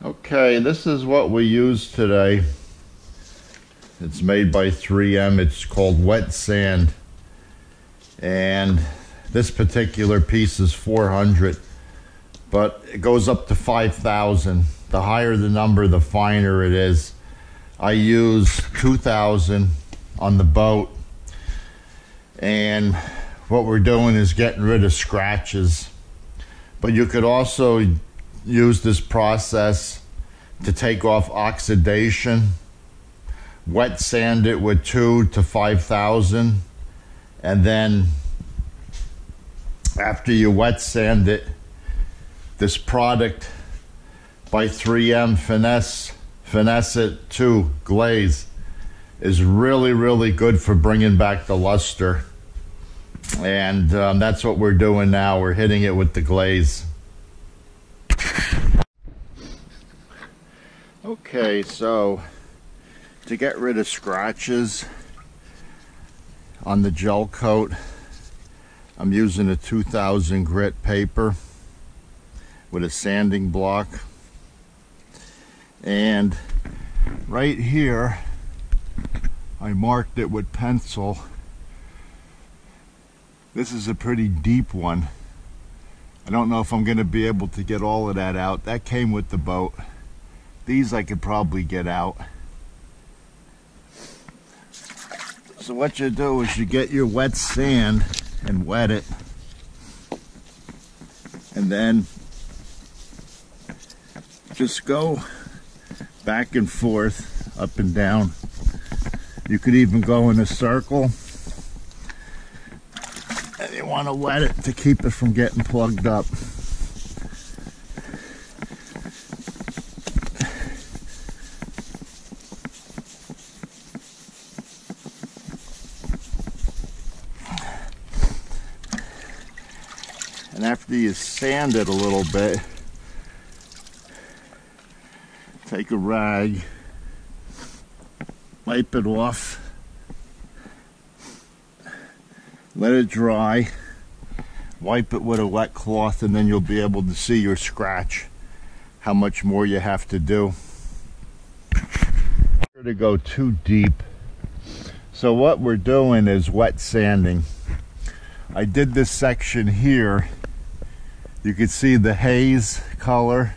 Okay, this is what we use today. It's made by 3M. It's called wet sand. And this particular piece is 400, but it goes up to 5,000. The higher the number, the finer it is. I use 2,000 on the boat. And what we're doing is getting rid of scratches. But you could also use this process to take off oxidation. Wet sand it with 2,000 to 5,000, and then after you wet sand it, this product by 3M, finesse it 2 Glaze, is really good for bringing back the luster. And that's what we're doing now. We're hitting it with the Glaze. Okay, so to get rid of scratches on the gel coat, I'm using a 2000 grit paper with a sanding block. And right here, I marked it with pencil. This is a pretty deep one. I don't know if I'm going to be able to get all of that out. That came with the boat. These I could probably get out. So what you do is you get your wet sand and wet it. And then just go back and forth, up and down. You could even go in a circle. And you want to wet it to keep it from getting plugged up. And after you sand it a little bit, take a rag, wipe it off, let it dry, wipe it with a wet cloth, and then you'll be able to see your scratch, how much more you have to do. To go too deep. So what we're doing is wet sanding. I did this section here. You can see the haze color.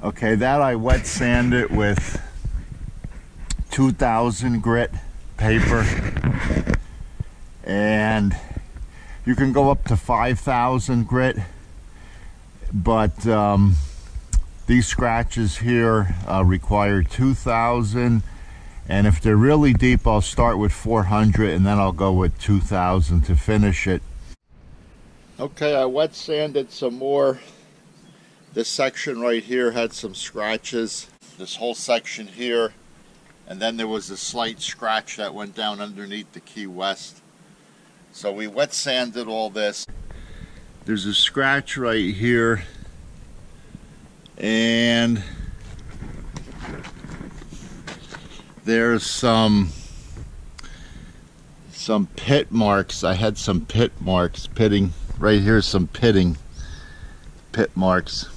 Okay, that I wet sand it with 2000 grit paper. And you can go up to 5,000 grit. But these scratches here require 2,000. And if they're really deep, I'll start with 400 and then I'll go with 2,000 to finish it. Okay, I wet sanded some more. This section right here had some scratches. This whole section here. And then there was a slight scratch that went down underneath the Key West. So we wet sanded all this. There's a scratch right here. And there's some pit marks. I had some pit marks, pitting. Right here's some pit marks.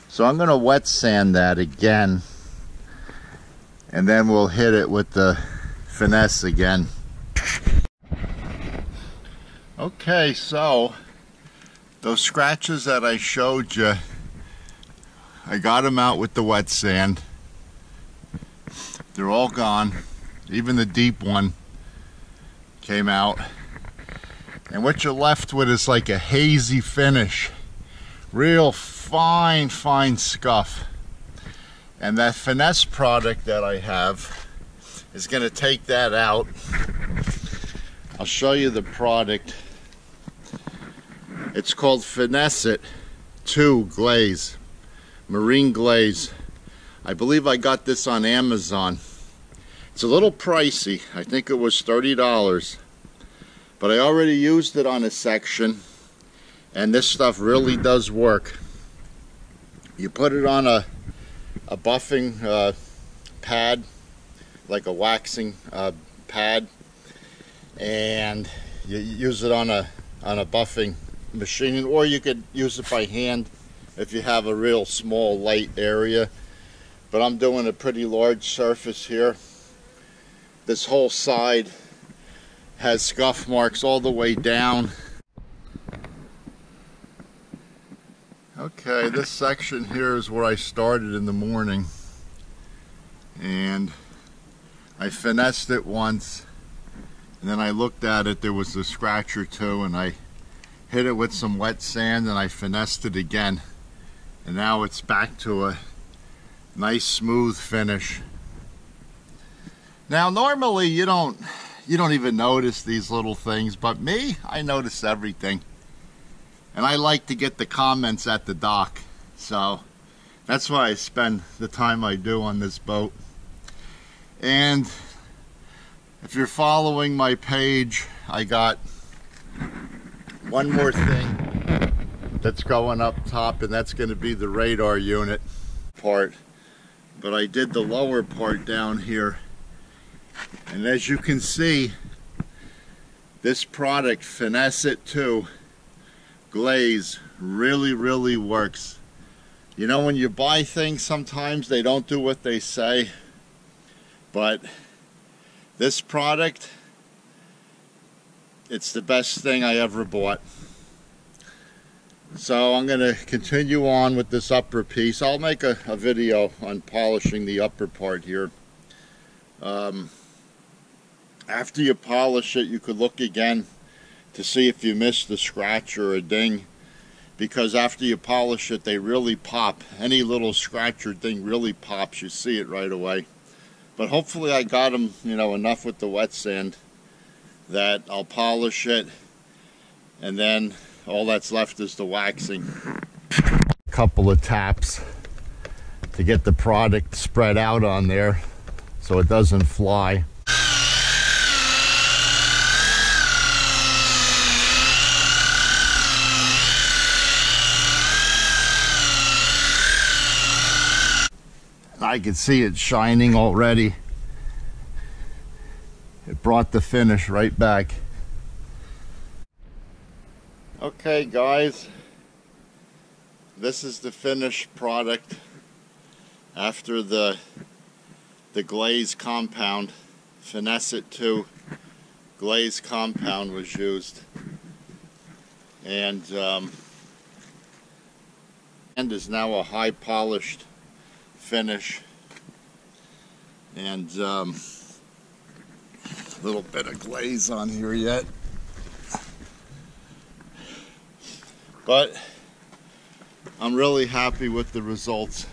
So I'm going to wet sand that again, and then we'll hit it with the finesse again. Okay, so those scratches that I showed you, I got them out with the wet sand. They're all gone. Even the deep one came out. And what you're left with is like a hazy finish. Real fine scuff. And that finesse product that I have is going to take that out. I'll show you the product. It's called Finesse It 2 Glaze. Marine Glaze. I believe I got this on Amazon. It's a little pricey. I think it was $30. But I already used it on a section, and this stuff really does work. You put it on a buffing pad, like a waxing pad, and you use it on a buffing machine, or you could use it by hand if you have a real small light area, but I'm doing a pretty large surface here. This whole side has scuff marks all the way down. Okay, this section here is where I started in the morning, and I finessed it once, and then I looked at it, there was a scratch or two, and I hit it with some wet sand and I finessed it again, and now it's back to a nice smooth finish. Now normally you don't even notice these little things, but me, I notice everything. And I like to get the comments at the dock, so that's why I spend the time I do on this boat. And if you're following my page, I got one more thing that's going up top, and that's going to be the radar unit part. But I did the lower part down here, and as you can see, this product, Finesse It 2 Glaze, really works. You know, when you buy things, sometimes they don't do what they say, but this product, it's the best thing I ever bought. So I'm going to continue on with this upper piece. I'll make a video on polishing the upper part here. After you polish it, you could look again to see if you missed a scratch or a ding, because after you polish it, they really pop. Any little scratch or ding really pops. You see it right away. But hopefully I got them, you know, enough with the wet sand that I'll polish it, and then all that's left is the waxing. A couple of taps to get the product spread out on there so it doesn't fly. I can see it shining already. It brought the finish right back. Okay guys, this is the finished product after the glaze compound. Finesse It 2 glaze compound was used, and is now a high polished finish, and a little bit of glaze on here yet, but I'm really happy with the results.